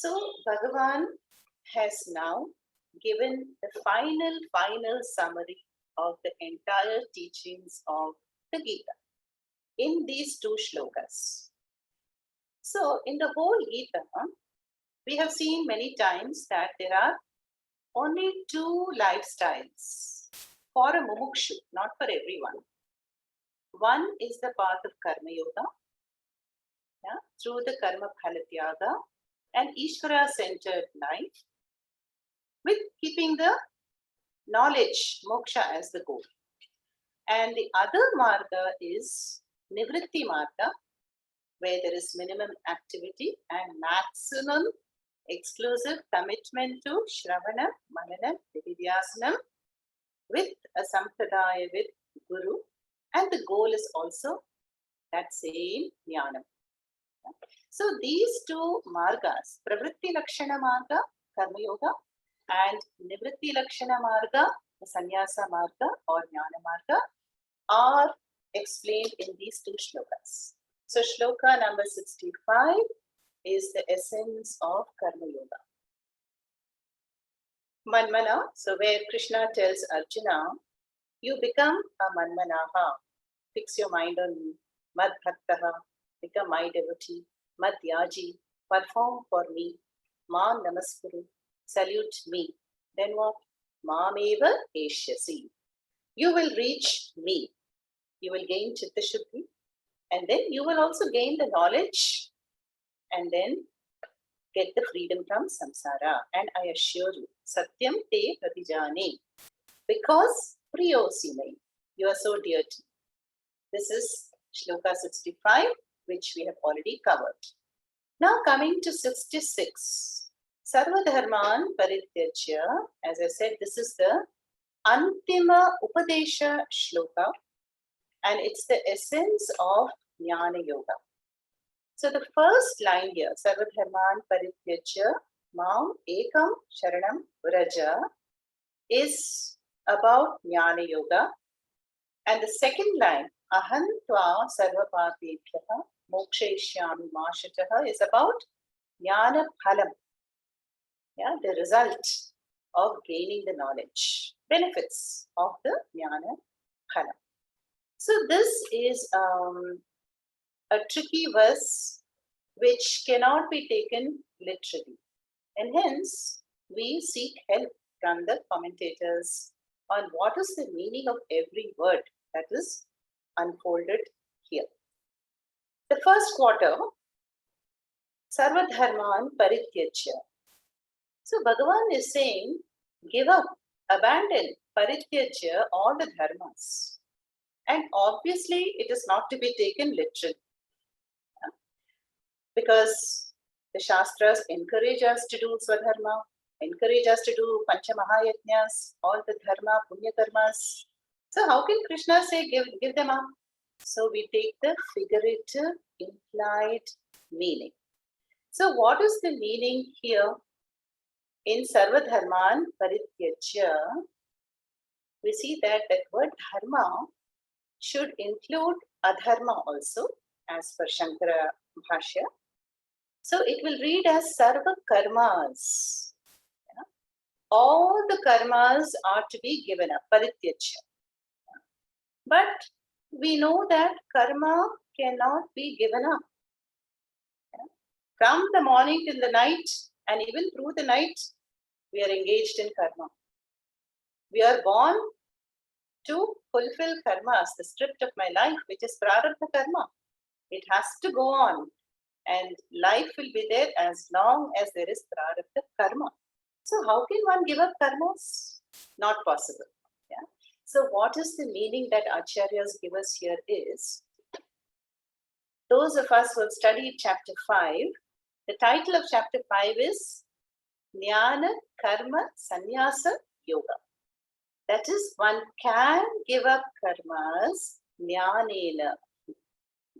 So Bhagavan has now given the final summary of the entire teachings of the Gita in these two shlokas. So in the whole Gita, we have seen many times that there are only two lifestyles for a mumukshu, not for everyone. One is the path of Karma Yoga, through the Karma Phalatyaga and Ishvara centered life, with keeping the knowledge, moksha, as the goal. And the other marga is Nivritti marga, where there is minimum activity and maximum exclusive commitment to Shravana, Manana, Vidyasanam with a Sampradaya with Guru, and the goal is also that same Jnanam. So these two margas, Pravritti Lakshana Marga, Karma Yoga, and Nivritti Lakshana Marga, the Sannyasa Marga or Jnana Marga, are explained in these two shlokas. So shloka number 65 is the essence of Karma Yoga. Manmana, so where Krishna tells Arjuna, you become a Manmanaha, fix your mind on me, Mad Bhaktaha, become my devotee, Mad Yaji, perform for me, Ma Namaskuru, salute me. Then what? Mameva Eshyasi. You will reach me. You will gain Chitta Shuddhi, and then you will also gain the knowledge and then get the freedom from samsara. And I assure you, Satyam te pratijane, because priyosi me, you are so dear to me. This is shloka 65, which we have already covered. Now coming to 66. Sarva dharman parityajya. As I said, this is the Antima Upadesha shloka, and it's the essence of Jnana Yoga. So the first line here, Sarva dharman parityajya mam ekam sharanam vraja, is about Jnana Yoga. And the second line, aham tva sarva patebhyaha mokshayishyami ma shataha, is about Jnana phalam. The result of gaining the knowledge, benefits of the Jnana phalam. So this is a tricky verse which cannot be taken literally, and hence we seek help from the commentators on what is the meaning of every word that is unfolded here. The first quarter, Sarva dharman parityajya. So Bhagavan is saying, give up, abandon, parityajya, all the dharmas. And obviously it is not to be taken literally, because the Shastras encourage us to do Swadharma, encourage us to do Pancha Mahayajnas, all the Dharma, Punya Karmas. So how can Krishna say give them up? So we take the figurative implied meaning. So what is the meaning here? In Sarva Dharman Parityajya, we see that word dharma should include adharma also, as per Shankara Bhashya. So it will read as Sarva Karmas. All the karmas are to be given up, Parityajya. But we know that karma cannot be given up. From the morning till the night, and even through the night, we are engaged in karma. We are born to fulfill karmas, the script of my life, which is prarabdha karma. It has to go on, and life will be there as long as there is prarabdha karma. So how can one give up karmas? Not possible. So what is the meaning that Acharyas give us here is, those of us who have studied chapter 5, the title of chapter 5 is Jnana Karma Sannyasa Yoga. That is, one can give up karmas jnanena,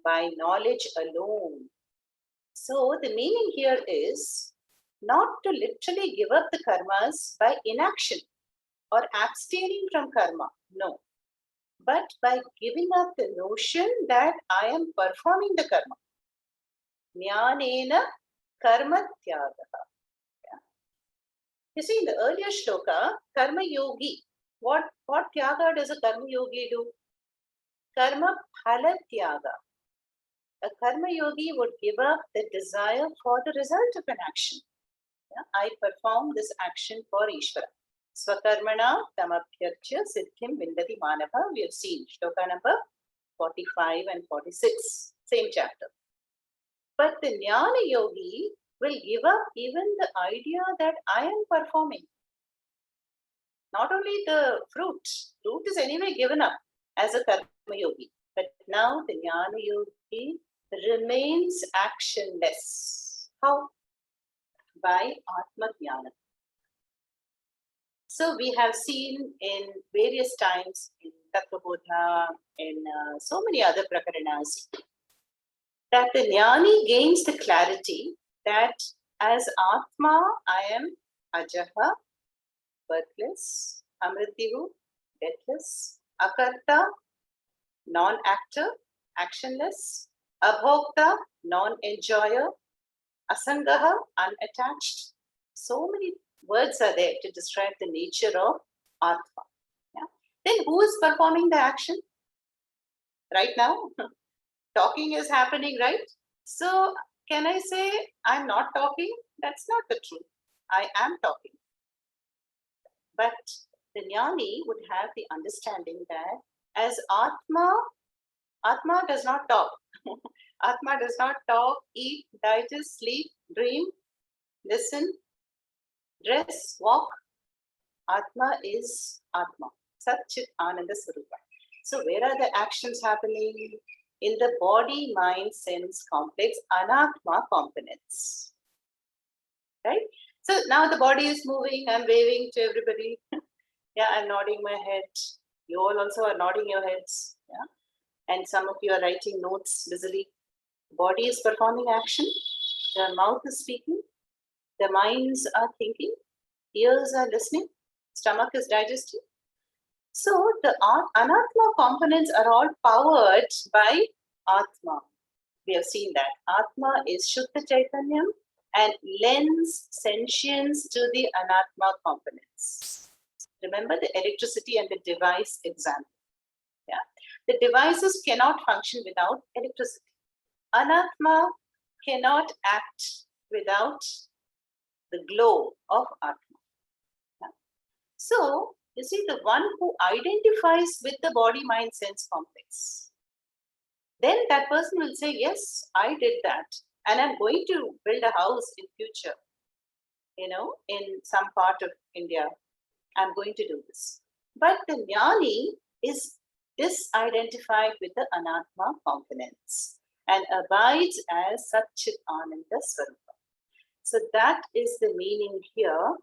by knowledge alone. So the meaning here is not to literally give up the karmas by inaction or abstaining from karma, no, but by giving up the notion that I am performing the karma. Jnanena karma tyagaha. Yeah. You see, in the earlier shloka, karma yogi, what tyaga does a karma yogi do? Karma phala tyaga. A karma yogi would give up the desire for the result of an action. Yeah? I perform this action for Ishvara. Swakarmana tamabhyarchya siddhim vindati manava. We have seen shloka number 45 and 46, same chapter. But the Jnana Yogi will give up even the idea that I am performing. Not only the fruit is anyway given up as a Karma Yogi, but now the Jnana Yogi remains actionless. How? By Atma Jnana. So we have seen in various times in Tattvabodha, in so many other prakaranas, that the Jnani gains the clarity that as Atma, I am Ajaha, birthless, Amrityu, deathless, Akarta, non-actor, actionless, Abhokta, non-enjoyer, Asangaha, unattached. So many words are there to describe the nature of Atma. Yeah? Then who is performing the action? Right now, talking is happening, right? So can I say I'm not talking? That's not the truth. I am talking. But the Jnani would have the understanding that as Atma does not talk. Atma does not talk, eat, digest, sleep, dream, listen, dress, walk. Atma is Atma. Sat Chit Ananda Swarupa. So where are the actions happening? In the body, mind, sense complex, Anatma components. Right? So now the body is moving, I'm waving to everybody. Yeah, I'm nodding my head. You all also are nodding your heads. Yeah. And some of you are writing notes busily. Body is performing action. The mouth is speaking. The minds are thinking. Ears are listening. Stomach is digesting. So the Anatma components are all powered by Atma. We have seen that. Atma is Shuddha Chaitanyam and lends sentience to the Anatma components. Remember the electricity and the device example. Yeah? The devices cannot function without electricity. Anatma cannot act without the glow of Atma. Yeah? So, you see, the one who identifies with the body, mind, sense complex, then that person will say, yes, I did that. And I'm going to build a house in future, in some part of India. I'm going to do this. But the Jnani is disidentified with the Anatma components and abides as Sat Chit Ananda Swarupa. So that is the meaning here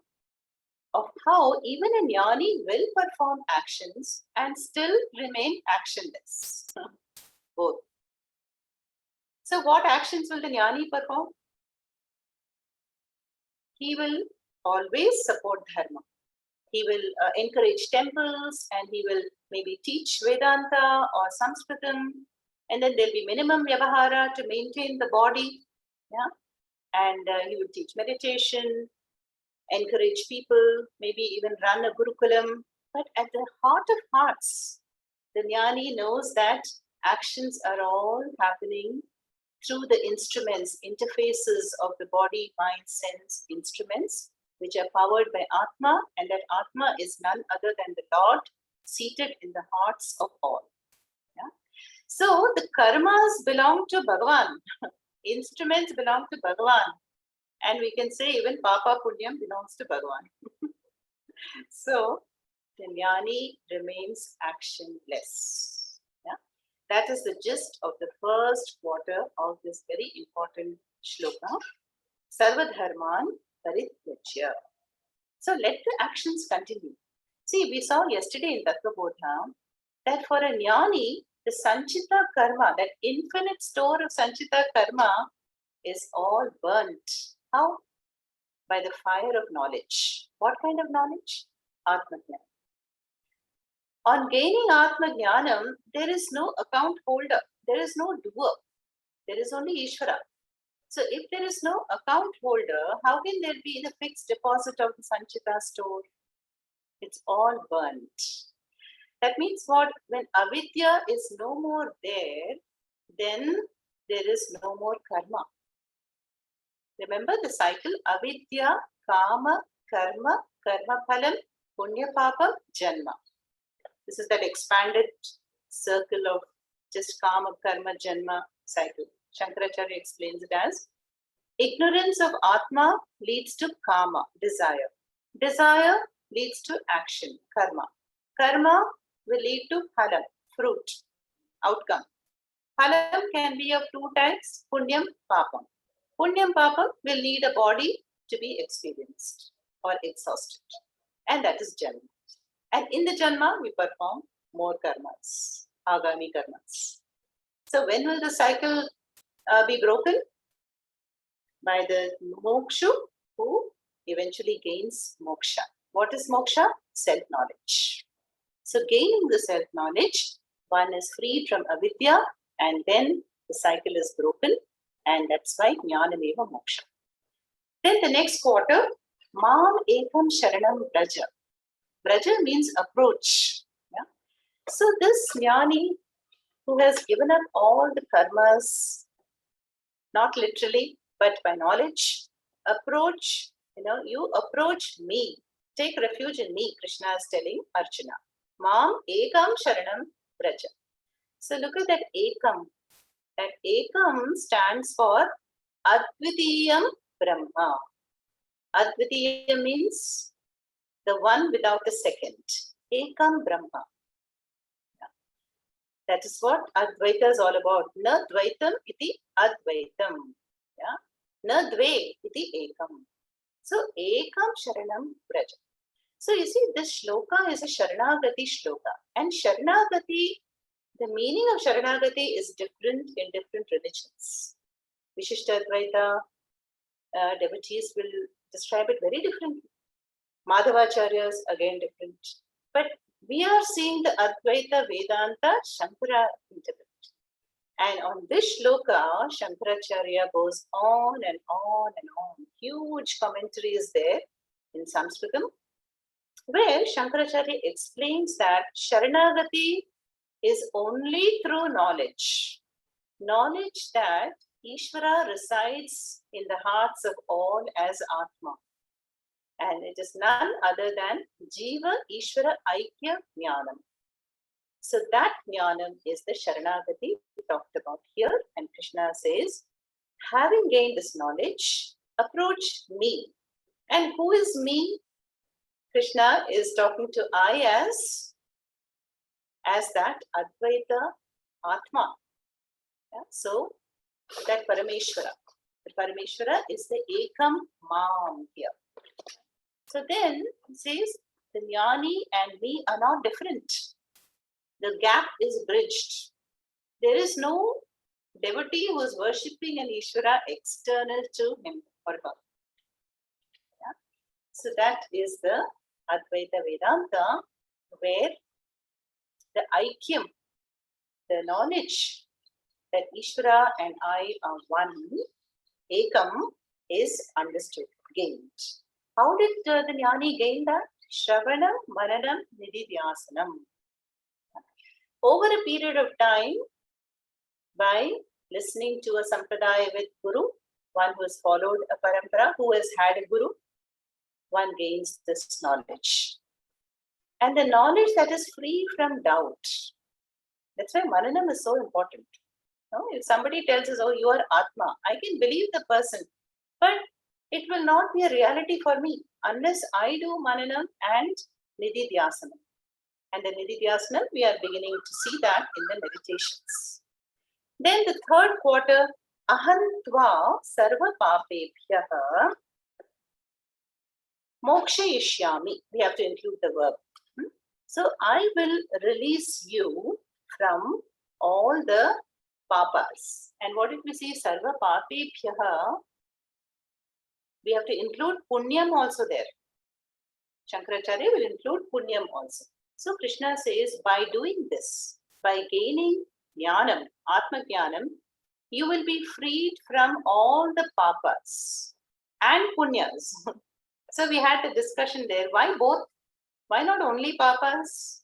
of how even a Jnani will perform actions and still remain actionless. Both. So what actions will the Jnani perform? He will always support Dharma. He will encourage temples and he will maybe teach Vedanta or Sanskritam. And then there'll be minimum Vyavahara to maintain the body. Yeah. And he will teach meditation, encourage people, maybe even run a Gurukulam. But at the heart of hearts, the Jnani knows that actions are all happening through the instruments, interfaces of the body, mind, sense instruments, which are powered by Atma, and that Atma is none other than the Lord seated in the hearts of all. Yeah? So the karmas belong to Bhagavan, instruments belong to Bhagavan, and we can say even Papa Punyam belongs to Bhagavan. So the Jnani remains actionless. Yeah? That is the gist of the first quarter of this very important shloka. Sarvadharman Parityajya. So let the actions continue. See, we saw yesterday in Tattvabodha that for a Jnani, the Sanchita Karma, that infinite store of Sanchita Karma, is all burnt. How? By the fire of knowledge. What kind of knowledge? Atma Jnana. On gaining Atma Jnanam, there is no account holder, there is no doer, there is only Ishvara. So if there is no account holder, how can there be the fixed deposit of the Sanchita store? It's all burnt. That means what? When avidya is no more there, then there is no more karma. Remember the cycle: avidya, kama, karma, karma phalam, punya papam, janma. This is that expanded circle of just kama, karma, janma cycle. Shankaracharya explains it as ignorance of Atma leads to kama, desire. Desire leads to action, karma. Karma will lead to phalam, fruit, outcome. Phalam can be of two types, punyam, papam. Punyam, papam will need a body to be experienced or exhausted. And that is janma. And in the janma, we perform more karmas, agami karmas. So when will the cycle be broken? By the mokshu who eventually gains moksha. What is moksha? Self-knowledge. So gaining the self-knowledge, one is freed from avidya, and then the cycle is broken, and that's why jnanameva moksha. Then the next quarter, mam ekam sharanam braja. Braja means approach. Yeah? So this jnani who has given up all the karmas, not literally, but by knowledge, approach, you approach me. Take refuge in me, Krishna is telling Arjuna. Mam ekam sharanam braja. So look at that ekam. That ekam stands for Advitiyam Brahma. Advitiya means the one without a second. Ekam Brahma. Yeah. That is what Advaita is all about. Na Dvaitam iti Advaitam. Yeah. Na Dve iti Ekam. So Ekam Sharanam Braja. So you see, this shloka is a Sharanagati shloka. And Sharanagati, the meaning of Sharanagati is different in different religions. Vishishtadvaita devotees will describe it very differently. Madhavacharyas, again different. But we are seeing the Advaita Vedanta Shankara interpret. And on this shloka, Shankaracharya goes on and on and on. Huge commentary is there in Sanskritam, where Shankaracharya explains that Sharanagati is only through knowledge. Knowledge that Ishvara resides in the hearts of all as Atma. And it is none other than Jiva Ishvara Aikya Jnanam. So that Jnanam is the Sharanagati talked about here. And Krishna says, having gained this knowledge, approach me. And who is me? Krishna is talking to I as that Advaita Atma. Yeah? So that Parameshwara. The Parameshwara is the Ekam Mam here. So then it says the Jnani and me are not different. The gap is bridged. There is no devotee who is worshipping an Ishvara external to him or her. Yeah? So that is the Advaita Vedanta, where the Aikyam, the knowledge that Ishvara and I are one, Ekam, is understood, gained. How did the Jnani gain that? Shravanam, Mananam, Nididhyasanam. Over a period of time, by listening to a sampradaya with Guru, one who has followed a parampara, who has had a Guru, one gains this knowledge. And the knowledge that is free from doubt. That's why Mananam is so important. No? If somebody tells us, oh, you are Atma, I can believe the person, but it will not be a reality for me unless I do Mananam and Nididhyasanam. And the Nididhyasanam, we are beginning to see that in the meditations. Then the third quarter, Ahantva Sarva Papebhyaha Mokshayishyami. We have to include the verb. So I will release you from all the papas. And what did we say? Sarva Papebhyaha. We have to include Punyam also there. Shankaracharya will include Punyam also. So Krishna says, by doing this, by gaining Jnanam, Atma Jnanam, you will be freed from all the papas and punyas. So we had a discussion there. Why both? Why not only papas?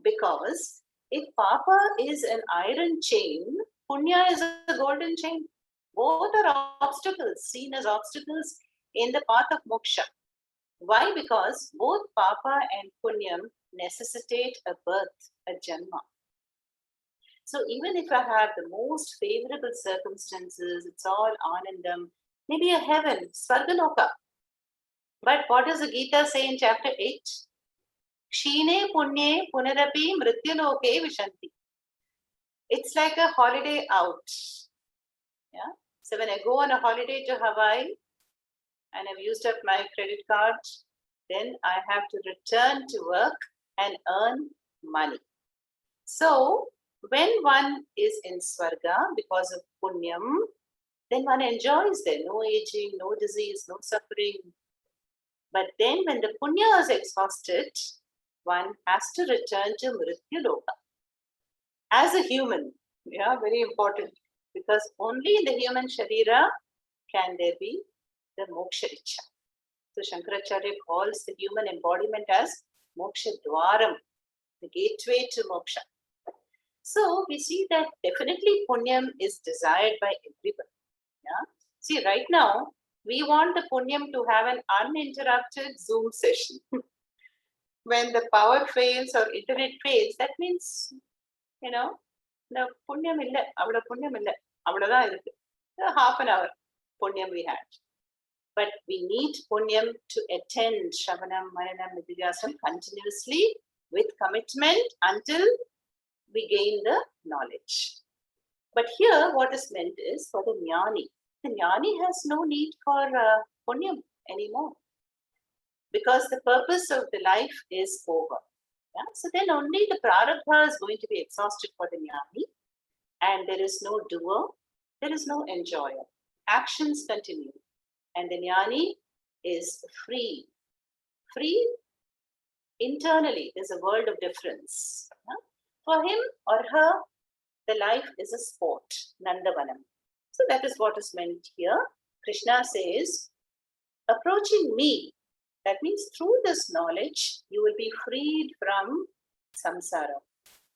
Because if papa is an iron chain, punya is a golden chain. Both are obstacles, seen as obstacles in the path of moksha. Why? Because both papa and punyam necessitate a birth, a janma. So even if I have the most favorable circumstances, it's all anandam, maybe a heaven, svargaloka. But what does the Gita say in chapter 8? Kshine punye punarapi mrityaloke vishanti. It's like a holiday out. Yeah. So when I go on a holiday to Hawaii and I've used up my credit card, then I have to return to work and earn money. So when one is in Swarga because of punyam, then one enjoys there. No aging, no disease, no suffering. But then when the punya is exhausted, one has to return to Mrityaloka. As a human, yeah, very important. Because only in the human sharira can there be the moksha ichha. So Shankaracharya calls the human embodiment as moksha dwaram, the gateway to moksha. So we see that definitely punyam is desired by everyone. Yeah. See, right now, we want the punyam to have an uninterrupted Zoom session. When the power fails or internet fails, that means, the punyam illa, avada punyam illa, avada irukku. Half an hour punyam we had. But we need punyam to attend Shravanam, Maranam, Nididhyasam continuously with commitment until we gain the knowledge. But here, what is meant is for the jnani. The jnani has no need for punyam anymore because the purpose of the life is over. Yeah? So then only the prarabdha is going to be exhausted for the jnani, and there is no doer, there is no enjoyer. Actions continue, and the jnani is free. Free internally, there's a world of difference. Yeah? For him or her, the life is a sport, Nandavanam. So that is what is meant here. Krishna says, approaching me, that means through this knowledge, you will be freed from samsara,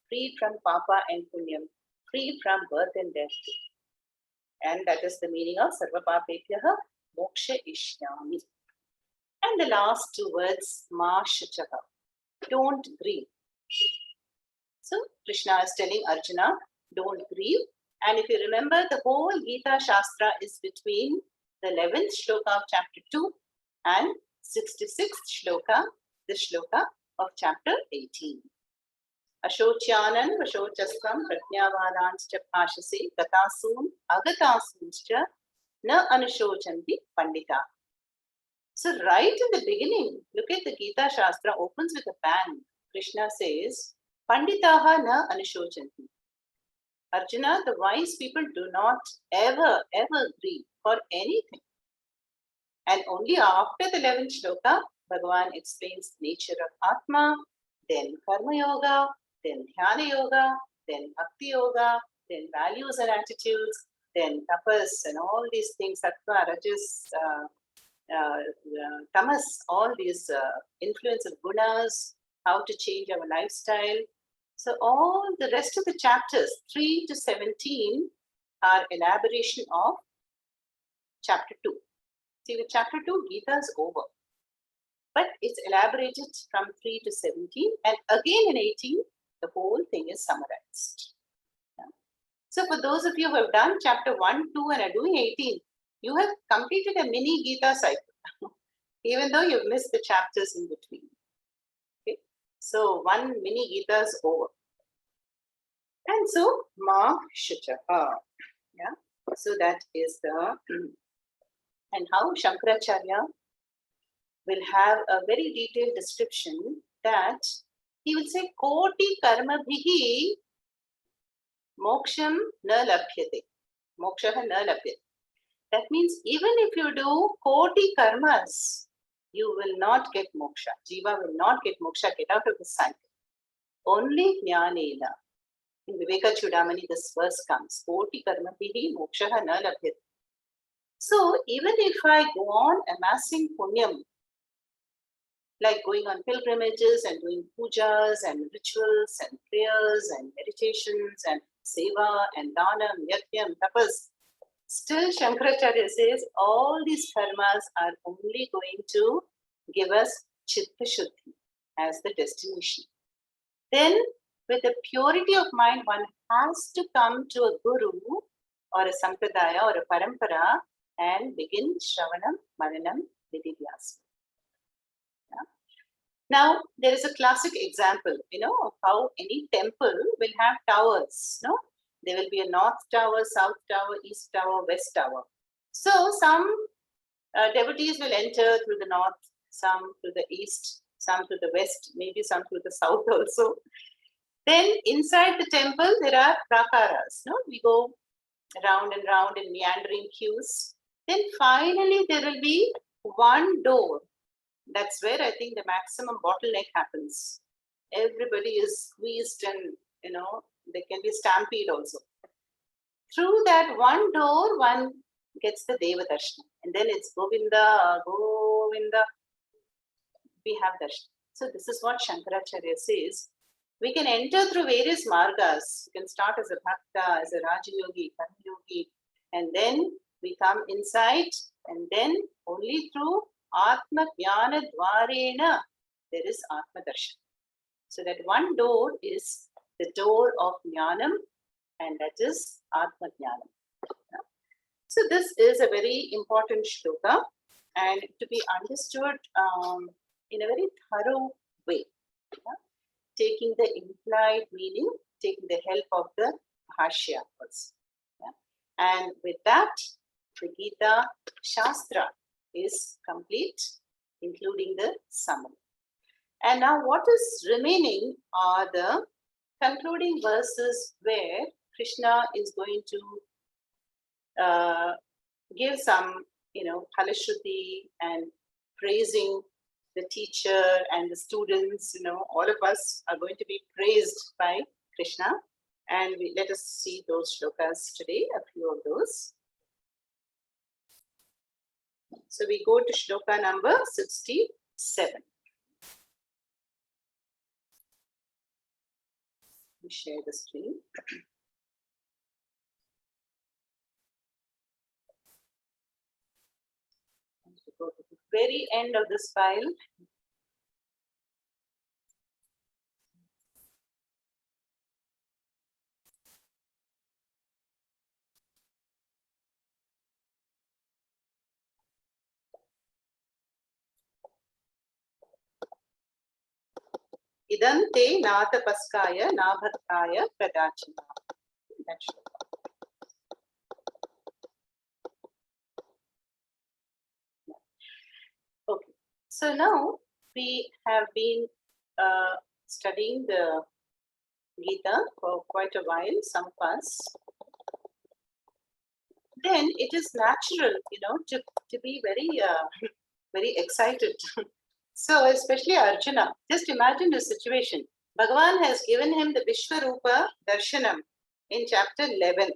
freed from papa and punyam, freed from birth and death. And that is the meaning of sarva papebhyaha moksha ishyami. And the last two words, ma shuchaha, don't grieve. So Krishna is telling Arjuna, don't grieve. And if you remember, the whole Gita Shastra is between the 11th shloka of chapter 2 and 66th shloka, the shloka of chapter 18. Ashocyanan vashochastam prajnavadanscha bhashase gatasun agatasuncha na anushocanti pandita. So right in the beginning, look at the Gita Shastra opens with a bang. Krishna says, Panditaha na anushocanti. Arjuna, the wise people do not ever grieve for anything. And only after the 11th shloka, Bhagavan explains the nature of Atma, then Karma Yoga, then Dhyana Yoga, then Bhakti Yoga, then values and attitudes, then tapas and all these things, Sattva, Rajas, Tamas, all these influence of gunas, how to change our lifestyle. So all the rest of the chapters, 3 to 17, are elaboration of chapter 2. See, with chapter 2, Gita is over. But it's elaborated from 3 to 17. And again in 18, the whole thing is summarized. Yeah. So for those of you who have done chapter 1, 2 and are doing 18, you have completed a mini Gita cycle. Even though you've missed the chapters in between. Okay. So one mini Gita is over. And so, ma shuchaha. Yeah. So that is the, and how Shankaracharya will have a very detailed description that he will say, Koti karma bhihi moksham na labhyate. Mokshaha na labhyate. That means even if you do koti karmas, you will not get moksha. Jiva will not get moksha, get out of the cycle. Only jnanena. In Viveka Chudamani, this verse comes, Koti karmabhihi mokshaha na labhyate. So even if I go on amassing punyam, like going on pilgrimages and doing pujas and rituals and prayers and meditations and seva and dhanam, yatyam, tapas, still Shankaracharya says all these karmas are only going to give us chitta shuddhi as the destination. Then with the purity of mind, one has to come to a guru or a sampradaya or a parampara and begin Shravanam, Mananam, Nididhyasana. Yeah. Now, there is a classic example, of how any temple will have towers. No? There will be a north tower, south tower, east tower, west tower. So, some devotees will enter through the north, some through the east, some through the west, maybe some through the south also. Then, inside the temple, there are prakaras. No? We go round and round in meandering queues. Then finally there will be one door. That's where I think the maximum bottleneck happens. Everybody is squeezed and, there can be stampede also. Through that one door, one gets the Deva Darshana. And then it's Govinda, Govinda. We have darshan. So this is what Shankaracharya says. We can enter through various margas. You can start as a bhakta, as a Rajayogi, Karma Yogi, and then we come inside, and then only through Atma Jnana Dvarena there is Atma Darshan. So that one door is the door of Jnanam, and that is Atma Jnanam. So this is a very important shloka, and to be understood in a very thorough way. Taking the implied meaning, taking the help of the Bhashya also. And with that, the Gita Shastra is complete, including the summary. And now what is remaining are the concluding verses where Krishna is going to give some, Phalashuddhi and praising the teacher and the students, all of us are going to be praised by Krishna. And let us see those shlokas today, a few of those. So we go to shloka number 67. We share the screen. Go to the very end of this file. Idam te natapaskaya nabhaktaya pradachana. That's okay. So now we have been studying the Gita for quite a while, some of us. Then it is natural, to be very, very excited. So especially Arjuna, just imagine the situation. Bhagavan has given him the Vishwarupa Darshanam in chapter 11.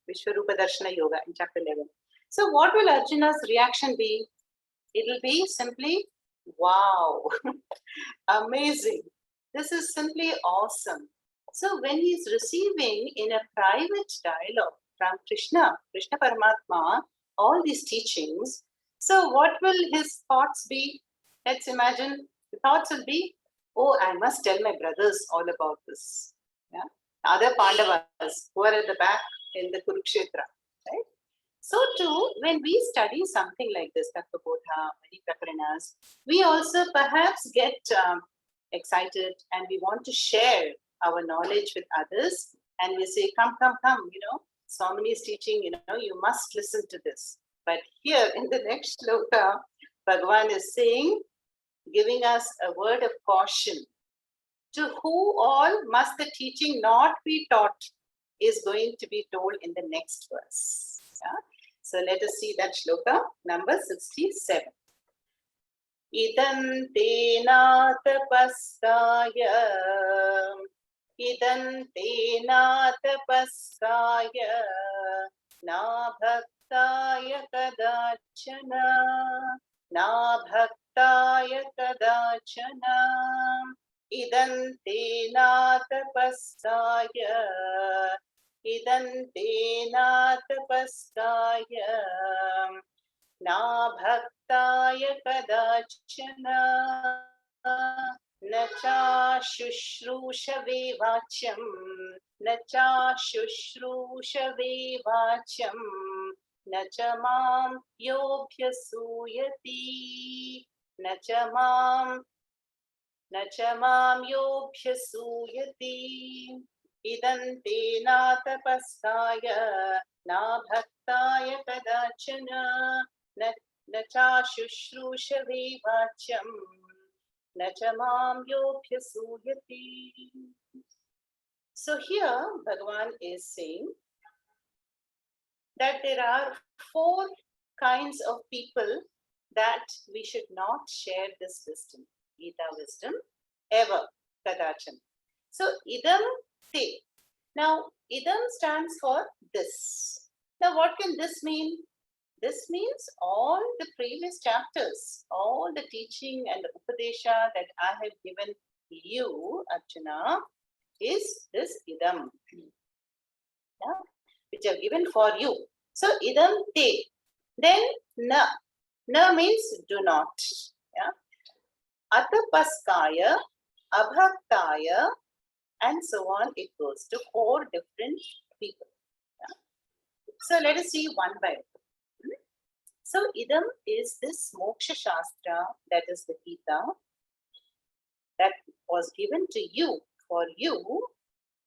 Vishwarupa Darshana Yoga in chapter 11. So what will Arjuna's reaction be? It will be simply, wow, amazing. This is simply awesome. So when he is receiving in a private dialogue from Krishna Paramatma, all these teachings, so what will his thoughts be? Let's imagine the thoughts will be, oh, I must tell my brothers all about this. Yeah? Other Pandavas who are at the back in the Kurukshetra. Right? So too, when we study something like this, Tattvabodha, many Prakaranas, we also perhaps get excited and we want to share our knowledge with others. And we say, come, Swamini is teaching, you must listen to this. But here in the next shloka, Bhagavan is saying, giving us a word of caution. To who all must the teaching not be taught is going to be told in the next verse. Yeah? So let us see that shloka number 67. Idam te natapaskaya idam te na tapaskaya na bhaktaya kadachana na bhaktaya kadachana idam te na tapaskaya idam te na tapaskaya na bhaktaya kadachana न चाशुश्रूषवे वाच्यं न चाशुश्रूषवे वाच्यं न च मां योऽभ्यसूयति न च मां योऽभ्यसूयति इदं ते नातपस्काय न भक्ताय कदाचन न चाशुश्रूषवे वाच्यं न च मां योऽभ्यसूयति. So here Bhagavan is saying that there are 4 kinds of people that we should not share this wisdom, Gita wisdom, ever, kadachan. So idam te. Now idam stands for this. Now what can this mean? This means all the previous chapters, all the teaching and the upadesha that I have given you, Arjuna, is this idam, yeah, which I have given for you. So idam te. Then na. Na means do not. Yeah. Atapaskaya, abhaktaya, and so on. It goes to 4 different people. Yeah. So let us see one by one. So idam is this moksha shastra, that is the Gita, that was given to you, for you,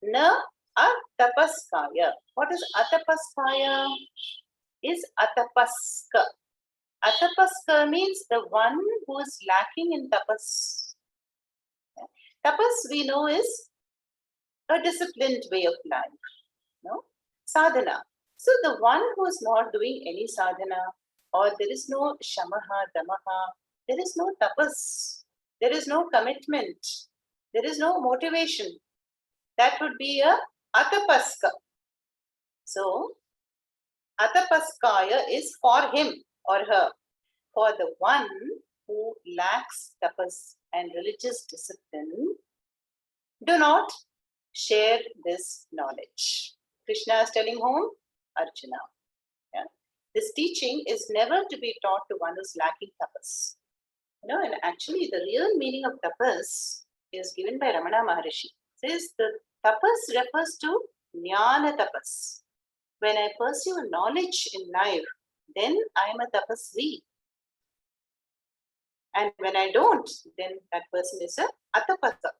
na atapaskaya. What is atapaskaya? Is atapaska. Atapaska means the one who is lacking in tapas. Tapas we know is a disciplined way of life. No? Sadhana. So the one who is not doing any sadhana, or there is no shamaha, damaha, there is no tapas, there is no commitment, there is no motivation, that would be a atapaska. So atapaskaya is for him or her, for the one who lacks tapas and religious discipline. Do not share this knowledge. Krishna is telling whom? Arjuna. Yeah? This teaching is never to be taught to one who's lacking tapas. And actually the real meaning of tapas is given by Ramana Maharishi. It says the tapas refers to jnana tapas. When I pursue knowledge in life, then I am a tapasvi. And when I don't, then that person is a atapasa.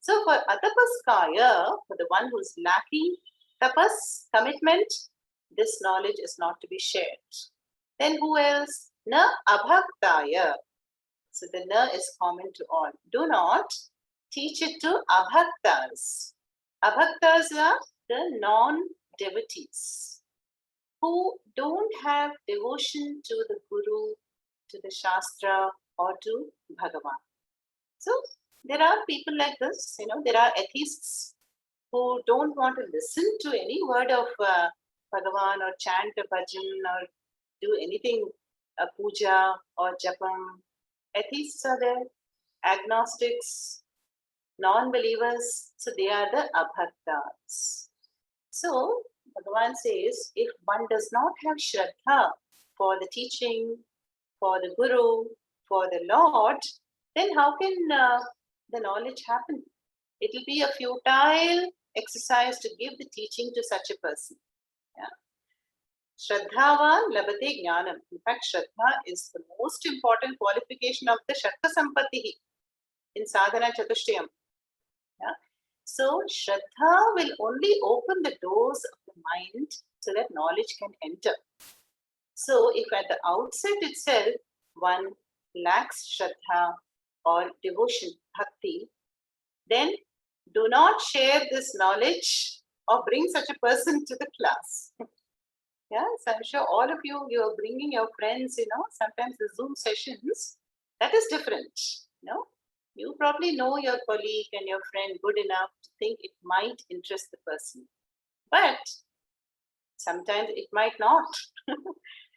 So for atapaskaya, for the one who is lacking tapas, commitment, this knowledge is not to be shared. Then who else? Na abhaktaya. So the na is common to all. Do not teach it to abhaktas. Abhaktas are the non-devotees who don't have devotion to the Guru, to the Shastra, or to Bhagavan. So there are people like this, there are atheists who don't want to listen to any word of Bhagavan or chant a bhajan or do anything, a puja or japam. Atheists are there, agnostics, non-believers, so they are the abhaktas. So Bhagavan says, if one does not have shraddha for the teaching, for the Guru, for the Lord, then how can the knowledge happen? It will be a futile exercise to give the teaching to such a person. Yeah. Shraddhavan labate jnanam. In fact, Shraddha is the most important qualification of the Shatka Sampattihi in Sadhana Chatushtayam. Yeah. So Shraddha will only open the doors of the mind so that knowledge can enter. So if at the outset itself one lacks Shraddha or devotion, bhakti, then do not share this knowledge or bring such a person to the class. Yeah, so I'm sure all of you are bringing your friends, sometimes the Zoom sessions, that is different, You probably know your colleague and your friend good enough to think it might interest the person. But sometimes it might not.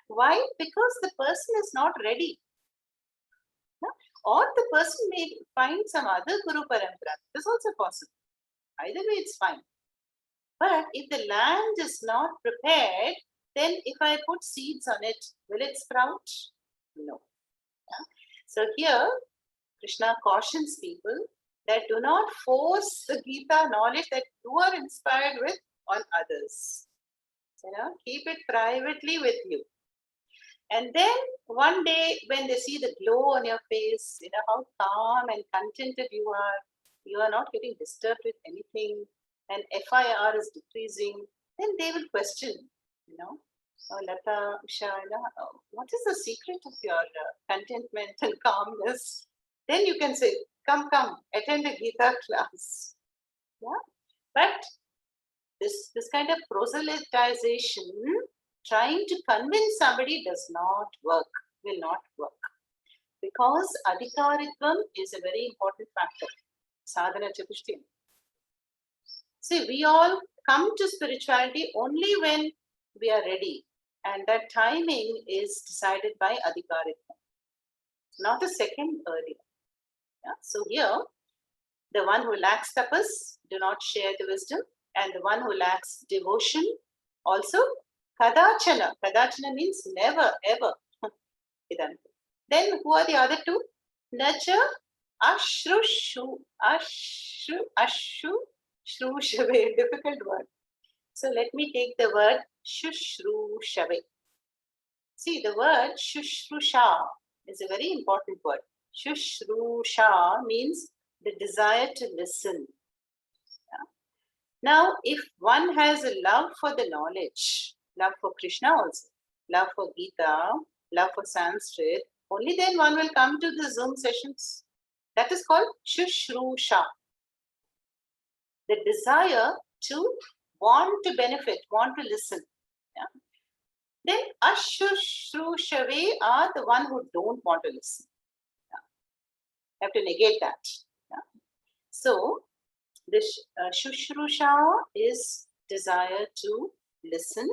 Why? Because the person is not ready. No? Or the person may find some other Guru Parampara. That's also possible. Either way, it's fine. But if the land is not prepared, then if I put seeds on it, will it sprout? No. Yeah? So here, Krishna cautions people that do not force the Gita knowledge that you are inspired with on others. Keep it privately with you. And then one day when they see the glow on your face, how calm and contented you are not getting disturbed with anything, and FIR is decreasing, then they will question, oh, Lata, Usha, what is the secret of your contentment and calmness? Then you can say, come, attend a Gita class. Yeah? But this kind of proselytization, trying to convince somebody will not work. Because adhikaritvam is a very important factor. Sadhana Chatushtya. See, we all come to spirituality only when we are ready. And that timing is decided by adhikaritvam, not a second earlier. Yeah? So here, the one who lacks tapas do not share the wisdom, and the one who lacks devotion also kadachana. Kadachana means never, ever. Then who are the other two? Nacha ashru shave. Difficult word. So let me take the word shave. See, the word shushrusha is a very important word. Shushrusha means the desire to listen. Yeah? Now, if one has a love for the knowledge, love for Krishna also, love for Gita, love for Sanskrit, only then one will come to the Zoom sessions. That is called shushrusha. The desire to want to benefit, want to listen. Yeah? Then ashushrushave are the one who don't want to listen. Yeah? You have to negate that. Yeah? So, this shushrusha is desire to listen,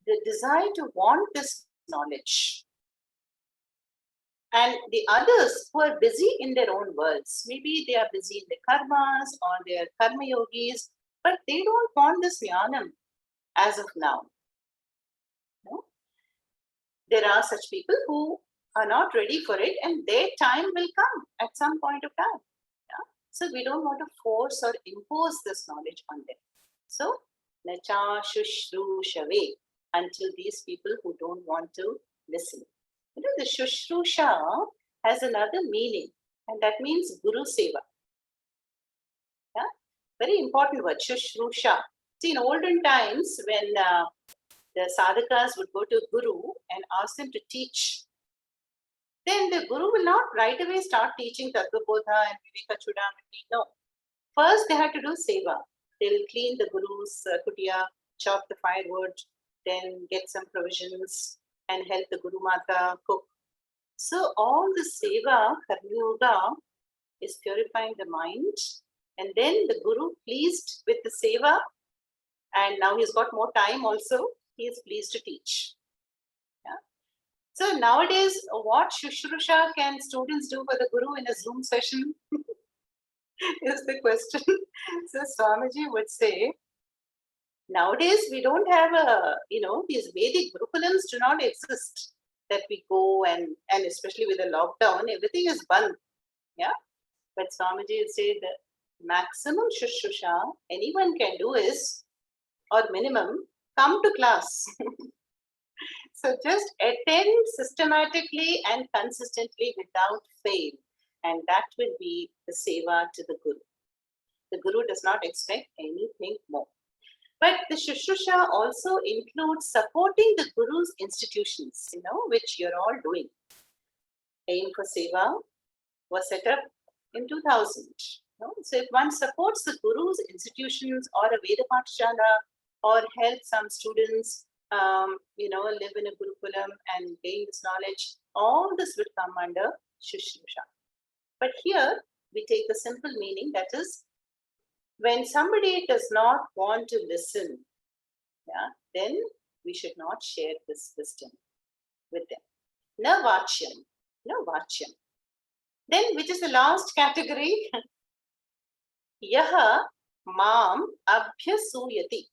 the desire to want this knowledge. And the others who are busy in their own worlds, maybe they are busy in their karmas or they are karma yogis, but they don't want this jnanam as of now. No? There are such people who are not ready for it, and their time will come at some point of time. Yeah? So we don't want to force or impose this knowledge on them. So, nacha shushrushave, until these people who don't want to listen. The shushrusha has another meaning, and that means Guru Seva. Yeah? Very important word, shushrusha. See, in olden times, when the sadhakas would go to Guru and ask them to teach, then the Guru will not right away start teaching Tattvabodha and Viveka Chudamani. No. First, they had to do seva. They will clean the Guru's kutia, chop the firewood, then get some provisions and help the Guru Mata cook. So all the seva, karma yoga, is purifying the mind. And then the Guru, pleased with the seva, and now he's got more time also, he is pleased to teach. Yeah? So nowadays, what shushrusha can students do for the Guru in a Zoom session? Is the question. So Swamiji would say, nowadays we don't have these Vedic Gurukulams do not exist that we go and especially with the lockdown, everything is banned. Yeah. But Swamiji would say the maximum shushrusha anyone can do is, or minimum, come to class. So just attend systematically and consistently without fail. And that will be the seva to the Guru. The Guru does not expect anything more. But the Shushrusha also includes supporting the Guru's institutions, which you're all doing. Aim for Seva was set up in 2000. So if one supports the Guru's institutions or a Veda Pathshala or help some students, live in a Gurukulam and gain this knowledge, all this would come under Shushrusha. But here, we take the simple meaning, that is, when somebody does not want to listen, yeah, then we should not share this wisdom with them. Na vachyam, no vachyam. Then, which is the last category? Yaha mam abhyasuyati.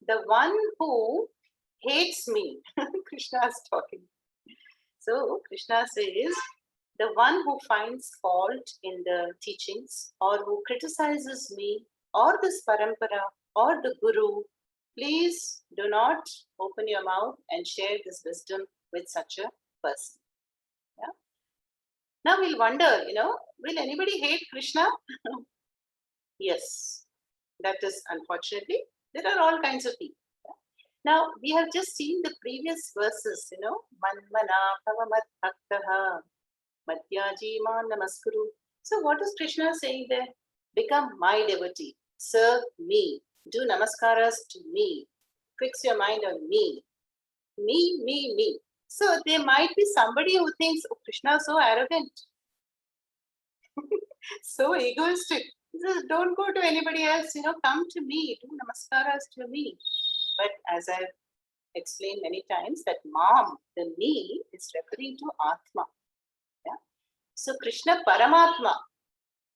The one who hates me. Krishna is talking. So, Krishna says, the one who finds fault in the teachings or who criticizes me or this parampara or the guru, please do not open your mouth and share this wisdom with such a person. Yeah? Now we'll wonder, will anybody hate Krishna? Yes, that is unfortunately, there are all kinds of people. Now we have just seen the previous verses, Manmana Pavamat Bhaktaha Madhyaji Man Namaskuru. So what is Krishna saying there? Become my devotee, serve me, do namaskaras to me, fix your mind on me. Me. So there might be somebody who thinks, oh, Krishna is so arrogant, so egoistic. He says, don't go to anybody else, come to me, do namaskaras to me. But as I've explained many times, that mom, the me, is referring to Atma. Yeah? So Krishna Paramatma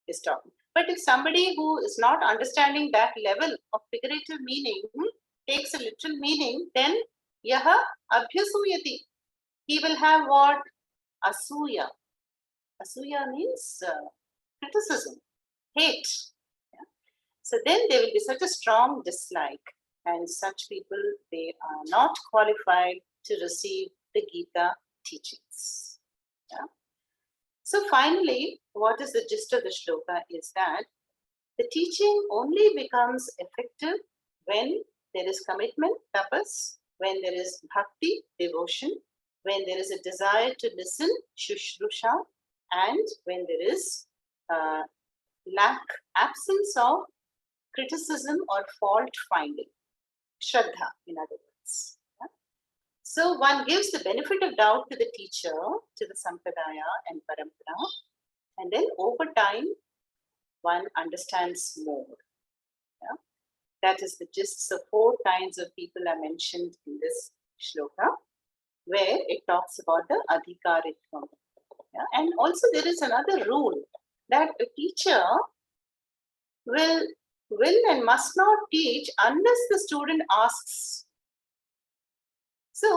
is talking. But if somebody who is not understanding that level of figurative meaning takes a literal meaning, then yaha abhyasuyati. He will have what? Asuya. Asuya means criticism, hate. Yeah? So then there will be such a strong dislike, and such people, they are not qualified to receive the Gita teachings. Yeah? So finally, what is the gist of the shloka is that the teaching only becomes effective when there is commitment, tapas, when there is bhakti, devotion, when there is a desire to listen, shushrusha, and when there is absence of criticism or fault finding, shraddha, in other words. Yeah? So one gives the benefit of doubt to the teacher, to the sampradaya and parampara, and then over time, one understands more. Yeah? That is the gist. So 4 kinds of people are mentioned in this shloka, where it talks about the adhikaritvam. Yeah? And also there is another rule that a teacher will and must not teach unless the student asks. So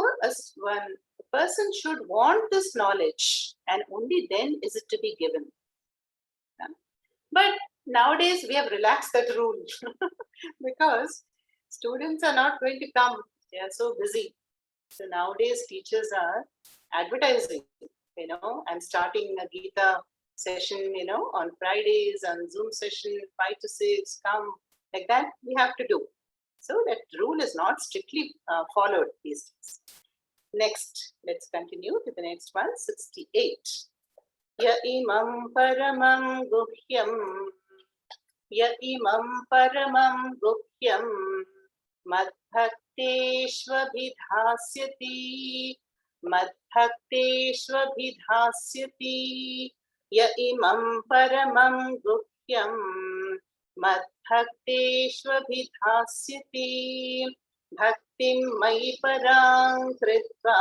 one person should want this knowledge, and only then is it to be given. Yeah? But nowadays we have relaxed that rule because students are not going to come. They are so busy. So nowadays teachers are advertising, I'm starting a Gita session, on Fridays, on Zoom session, 5 to 6, come, like that we have to do. So that rule is not strictly followed these days. Next, let's continue to the next one, 68. Ya imam paramam guhyam, ya imam paramam guhyam, madbhakteshvabhidhasyati, madbhakteshvabhidhasyati, ya imam paramam guhyam, madbhakteshvabhidhasyati, bhaktim mayi parang kritva,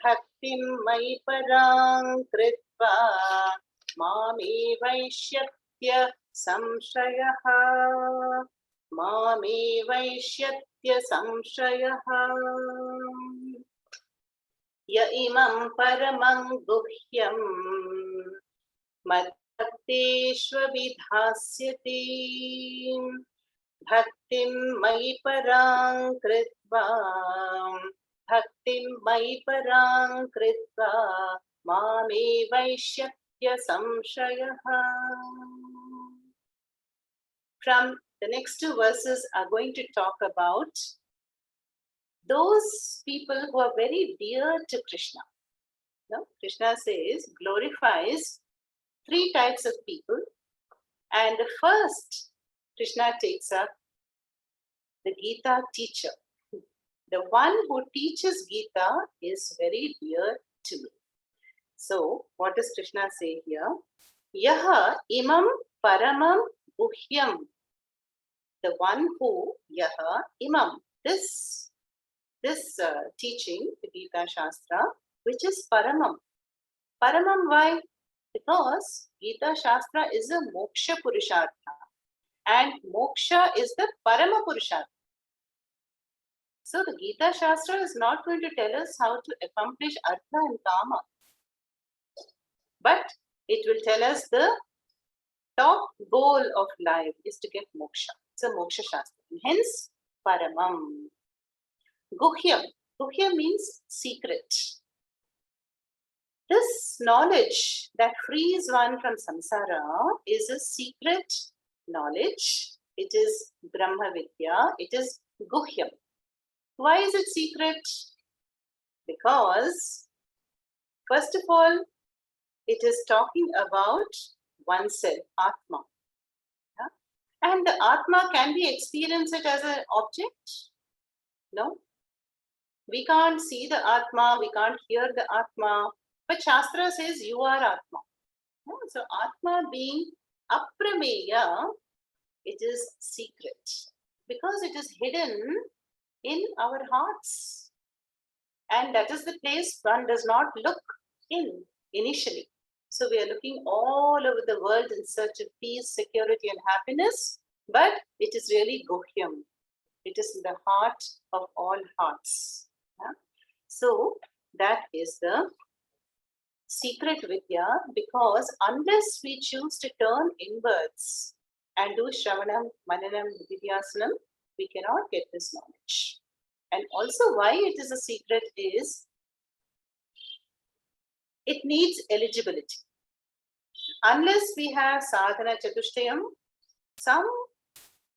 bhaktim mayi parang kritva, mami vaishyatya samshayaha, mami vaishyatya samshayaha. Ya imam paramam guhyam madbhakteshvabhidhasyati, bhaktim mayi parang kritva, bhaktim mayi parang kritva, mami vaishyatya samshayaha. From the next 2 verses are going to talk about those people who are very dear to Krishna. Krishna says, glorifies 3 types of people. And the first, Krishna takes up the Gita teacher. The one who teaches Gita is very dear to me. So, what does Krishna say here? Yaha imam paramam guhyam. The one who, yaha imam, this teaching, the Gita Shastra, which is paramam. Paramam, why? Because Gita Shastra is a moksha purushartha, and moksha is the parama purushartha. So the Gita Shastra is not going to tell us how to accomplish artha and kama, but it will tell us the top goal of life is to get moksha. It's a moksha shastra. Hence, paramam. Guhyam. Guhyam means secret. This knowledge that frees one from samsara is a secret knowledge. It is Brahma Vidya. It is Guhyam. Why is it secret? Because, first of all, it is talking about oneself, Atma. Yeah? And the Atma, can we experience it as an object? No. We can't see the Atma, we can't hear the Atma, but Shastra says you are Atma. Yeah? So Atma being aprameya, it is secret because it is hidden in our hearts. And that is the place one does not look in initially. So we are looking all over the world in search of peace, security, and happiness, but it is really Guhyam. It is in the heart of all hearts. Yeah? So that is the secret Vidya, because unless we choose to turn inwards and do Shravanam, Mananam, Vidyasanam, we cannot get this knowledge. And also why it is a secret is it needs eligibility. Unless we have sadhana chatushtayam, some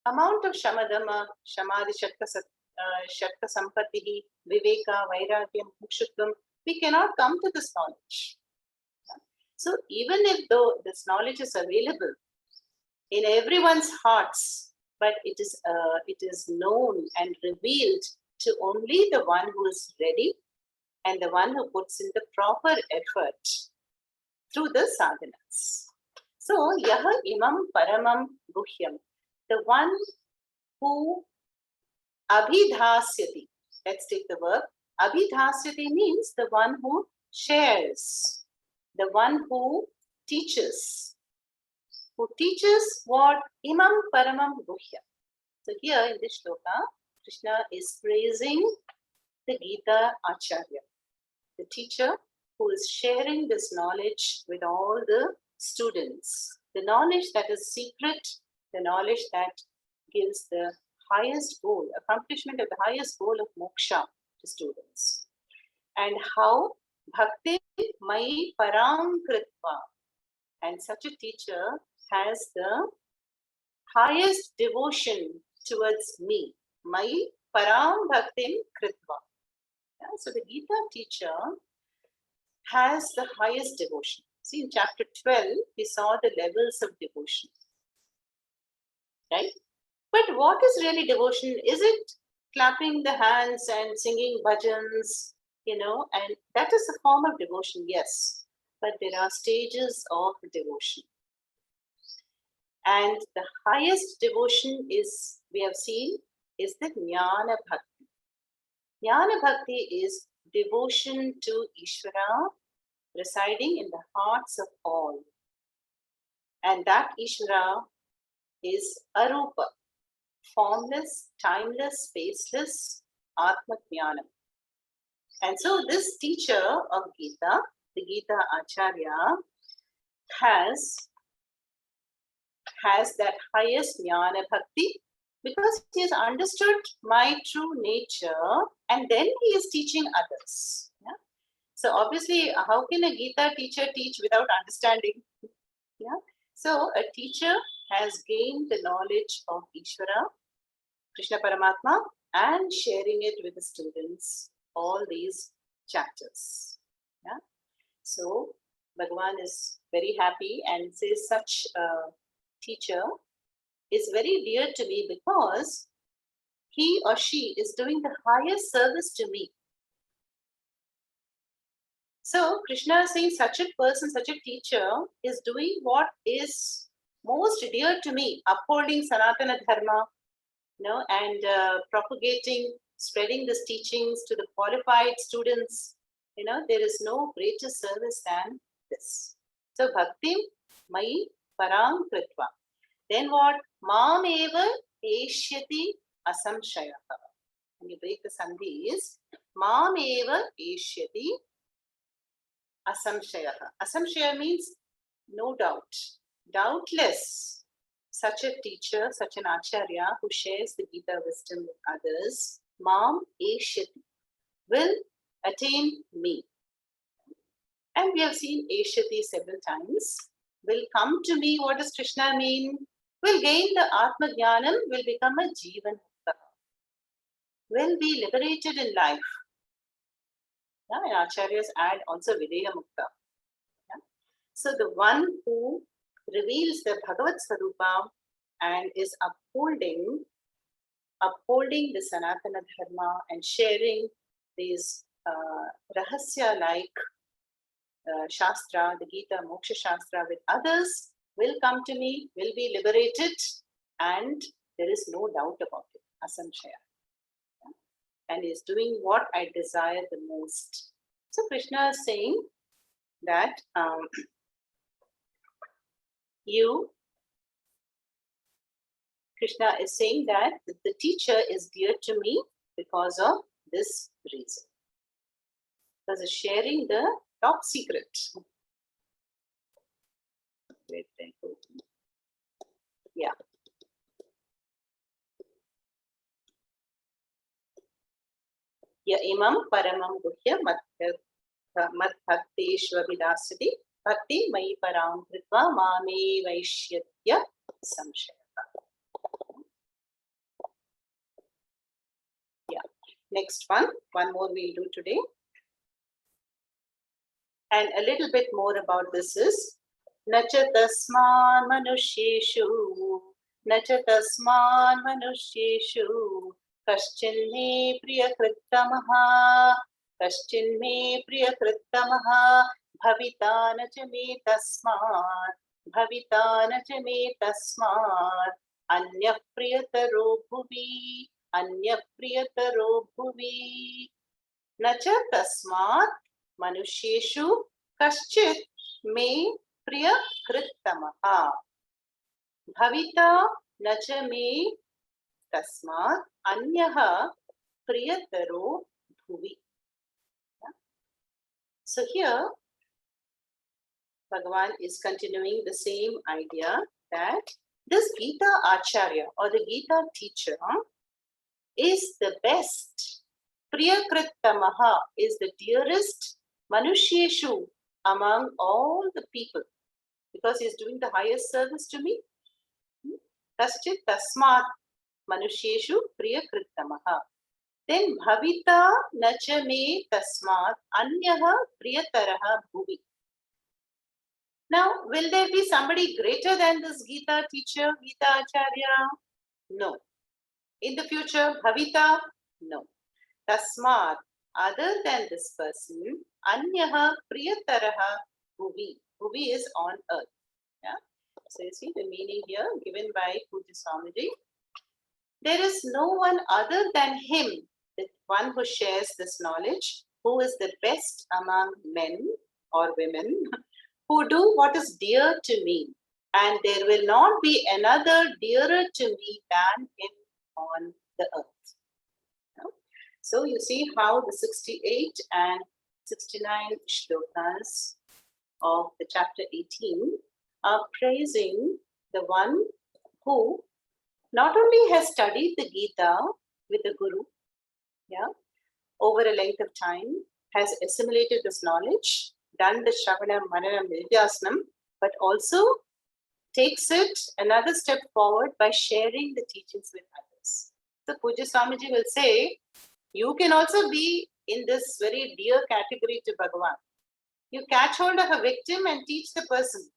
amount of shamadama, shamadhi shakta sampatti, viveka, vairagyam, mukshutvam, we cannot come to this knowledge. So even if though this knowledge is available in everyone's hearts, but it is known and revealed to only the one who is ready and the one who puts in the proper effort through the sadhanas. So, yaha imam paramam guhyam, the one who abhidhasyati. Let's take the verb. Abhidhasyati means the one who shares, the one who teaches. Who teaches what? Imam paramam guhyam. So here in this shloka, Krishna is praising the Gita Acharya, the teacher who is sharing this knowledge with all the students. The knowledge that is secret, the knowledge that gives the highest goal, accomplishment of the highest goal of moksha to students. And how bhakti mai param kritva. And such a teacher has the highest devotion towards me. Mai param bhaktim kritva. Yeah, so the Gita teacher has the highest devotion. See, in chapter 12, we saw the levels of devotion. Right? But what is really devotion? Is it clapping the hands and singing bhajans? And that is a form of devotion, yes. But there are stages of devotion. And the highest devotion is, we have seen, is the Jnana Bhakti. Jnana Bhakti is devotion to Ishvara residing in the hearts of all. And that Ishvara is Arupa, formless, timeless, spaceless, Atma Jnanam. And so this teacher of Gita, the Gita Acharya, has that highest Jnana Bhakti because he has understood my true nature and then he is teaching others. Yeah? So obviously, how can a Gita teacher teach without understanding? Yeah? So a teacher has gained the knowledge of Ishvara, Krishna Paramatma, and sharing it with the students, all these chapters. Yeah? So Bhagavan is very happy and says such a teacher is very dear to me because he or she is doing the highest service to me. So Krishna is saying such a person, such a teacher is doing what is most dear to me, upholding Sanatana Dharma, and propagating, spreading these teachings to the qualified students. There is no greater service than this. So bhakti mai parang kritva. Then what? Mam eva eshyati asamshayah. When you break the sandhi is mam eva eshyati asamshayah. Asamshaya means no doubt, doubtless. Such a teacher, such an acharya who shares the Gita wisdom with others, Mam Eshyati, will attain me. And we have seen Eshyati several times. Will come to me. What does Krishna mean? Will gain the Atma Jnanam, will become a Jivan Mukta, will be liberated in life. Yeah, and acharyas add also Videya Mukta. Yeah? So the one who reveals the Bhagavat Swarupa and is upholding the Sanatana Dharma and sharing these rahasya-like Shastra, the Gita, Moksha Shastra with others will come to me, will be liberated, and there is no doubt about it. Asamshaya. And is doing what I desire the most. So Krishna is saying that Krishna is saying that the teacher is dear to me because of this reason. Because of sharing the top secret. Yeah. Ya imam paramam guhya madbhakteshvavidasati bhakti mai param kritva mame vaishyatya samshayata. Yeah. Next one more we'll do today. And a little bit more about this is Nacha tasman manusheshu Nacha tasman manusheshu Kaschin me priyakrittamaha Kaschin me priyakrittamaha Bhavita nacha me tasman Bhavita nacha me tasman Anya priyataro bhuvi Anya priyataro bhuvi Nacha tasmat manusheshu kaschit me priya krittamaha bhavita nacha me tasmat anyaha priyataro bhuvi. So here Bhagavan is continuing the same idea that this Gita Acharya or the Gita teacher is the best. Priyakrittamaha is the dearest Manusheshu among all the people because he is doing the highest service to me. Kaschit tasmat Manusheshu Priyakrittamaha. Then Bhavita nacha me tasmat anyaha priyataraha bhuvi. Now, will there be somebody greater than this Gita teacher, Gita Acharya? No. In the future, Bhavita? No. Tasmat, other than this person, anyaha priyataraha bhuvi. Bhuvi is on earth. Yeah? So you see the meaning here given by Pujya Swamiji. There is no one other than him, the one who shares this knowledge, who is the best among men or women, who do what is dear to me. And there will not be another dearer to me than him on the earth. So you see how the 68 and 69 shlokas of the chapter 18 are praising the one who not only has studied the Gita with the Guru, over a length of time, has assimilated this knowledge, done the Shravana, Manana, Nidhyasanam, but also takes it another step forward by sharing the teachings with others. So Pujya Swamiji will say, you can also be in this very dear category to Bhagavan. You catch hold of a victim and teach the person.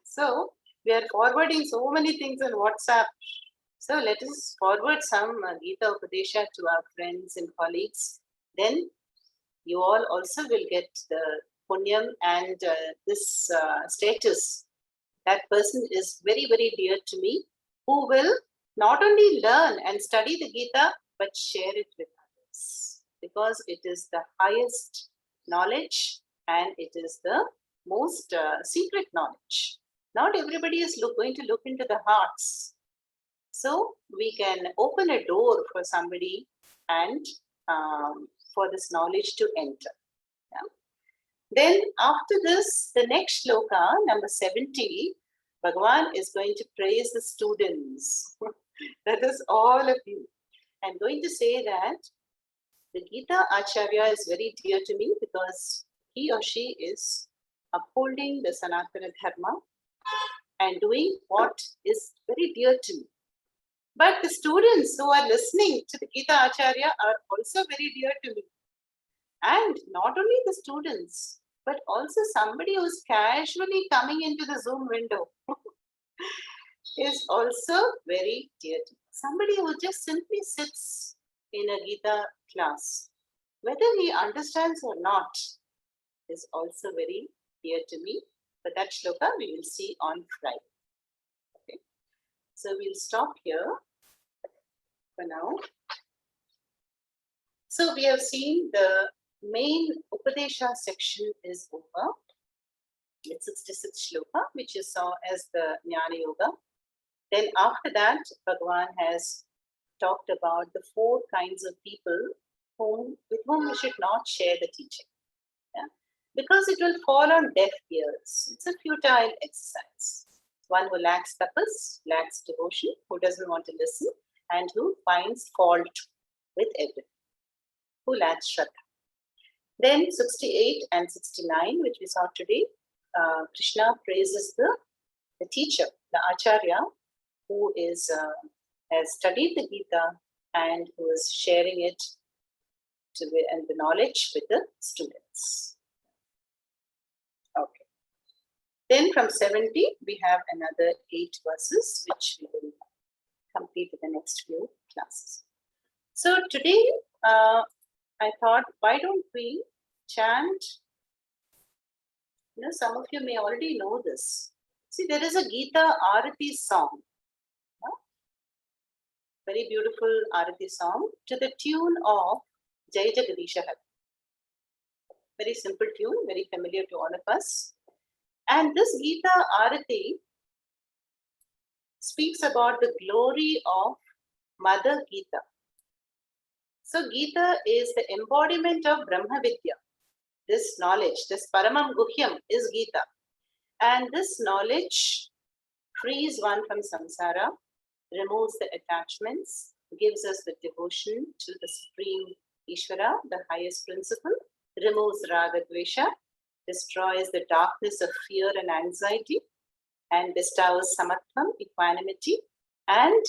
So we are forwarding so many things on WhatsApp. So let us forward some Gita Upadesha to our friends and colleagues. Then you all also will get the punyam and this status. That person is very, very dear to me, who will not only learn and study the Gita, but share it with others. Because it is the highest knowledge and it is the most secret knowledge. Not everybody is going to look into the hearts. So we can open a door for somebody and for this knowledge to enter. Yeah. Then after this, the next shloka, number 70, Bhagavan is going to praise the students. That is all of you. I'm going to say that the Gita Acharya is very dear to me because he or she is upholding the Sanatana Dharma and doing what is very dear to me. But the students who are listening to the Gita Acharya are also very dear to me. And not only the students, but also somebody who's casually coming into the Zoom window is also very dear to me. Somebody who just simply sits in a Gita class, whether he understands or not, is also very dear to me. But that shloka we will see on Friday. Okay. So we'll stop here for now. So we have seen the main Upadesha section is over. It's 66 shloka, which you saw as the Jnana Yoga. Then after that, Bhagavan has talked about the 4 kinds of people with whom we should not share the teaching. Yeah? Because it will fall on deaf ears. It's a futile exercise. One who lacks tapas, lacks devotion, who doesn't want to listen, and who finds fault with everything, who lacks shraddha. Then 68 and 69, which we saw today, Krishna praises the teacher, the Acharya, who is has studied the Gita and who is sharing it and the knowledge with the students. Okay. Then from 70, we have another 8 verses, which we will complete in the next few classes. So today, I thought, why don't we chant? Some of you may already know this. See, there is a Gita Arati song. Very beautiful Arati song to the tune of Jai Jagadisha Hari. Very simple tune, very familiar to all of us. And this Gita Arati speaks about the glory of Mother Gita. So Gita is the embodiment of Brahma Vidya. This knowledge, this Paramam Guhyam is Gita. And this knowledge frees one from samsara, removes the attachments, gives us the devotion to the Supreme Ishvara, the highest principle, removes Raga Dvesha, destroys the darkness of fear and anxiety, and bestows Samatvam, equanimity. And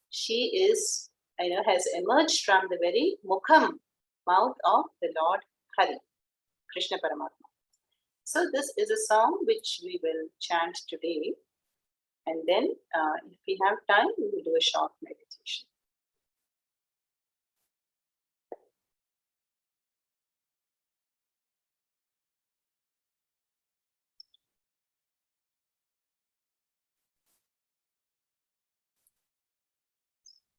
she is, has emerged from the very Mukham, mouth of the Lord Hari, Krishna Paramatma. So this is a song which we will chant today. And then if we have time, we will do a short meditation.